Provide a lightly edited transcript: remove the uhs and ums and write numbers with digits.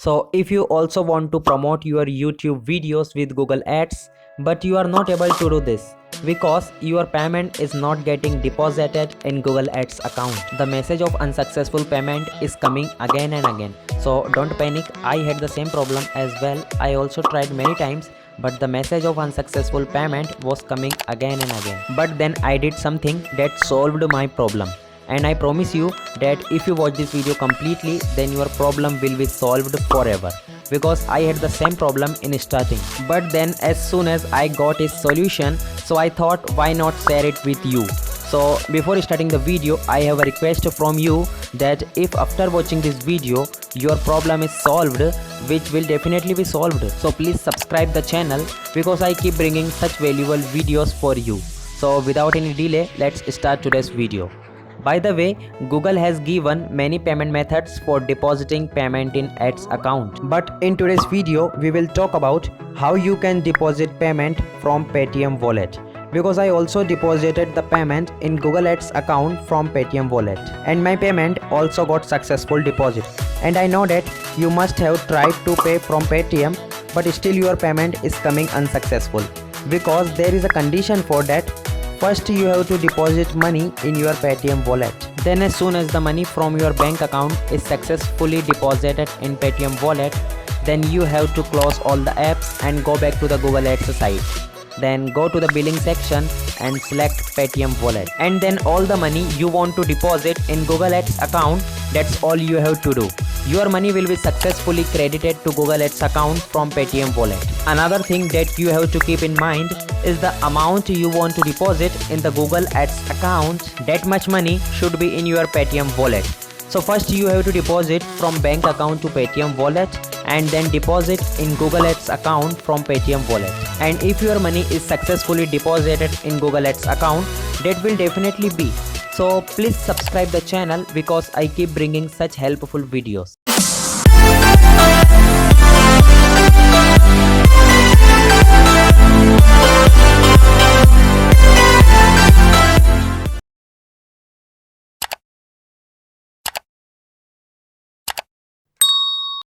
So if you also want to promote your YouTube videos with Google Ads, but you are not able to do this because your payment is not getting deposited in Google Ads account. The message of unsuccessful payment is coming again and again. So don't panic, I had the same problem as well. I also tried many times, but the message of unsuccessful payment was coming again and again. But then I did something that solved my problem. And I promise you that if you watch this video completely, then your problem will be solved forever, because I had the same problem in starting. But then as soon as I got a solution, so I thought why not share it with you. So before starting the video, I have a request from you that if after watching this video your problem is solved, which will definitely be solved, so please subscribe the channel, because I keep bringing such valuable videos for you. So without any delay, let's start today's video. By the way, Google has given many payment methods for depositing payment in Ads account. But in today's video, we will talk about how you can deposit payment from Paytm wallet. Because I also deposited the payment in Google Ads account from Paytm wallet. And my payment also got successful deposit. And I know that you must have tried to pay from Paytm, but still your payment is coming unsuccessful. Because there is a condition for that. First you have to deposit money in your Paytm wallet. Then as soon as the money from your bank account is successfully deposited in Paytm wallet, then you have to close all the apps and go back to the Google Ads site. Then go to the billing section and select Paytm wallet. And then all the money you want to deposit in Google Ads account, that's all you have to do. Your money will be successfully credited to Google Ads account from Paytm wallet. Another thing that you have to keep in mind is the amount you want to deposit in the Google Ads account. That much money should be in your Paytm wallet. So first you have to deposit from bank account to Paytm wallet, and then deposit in Google Ads account from Paytm wallet. And if your money is successfully deposited in Google Ads account, that will definitely be. So please subscribe the channel, because I keep bringing such helpful videos.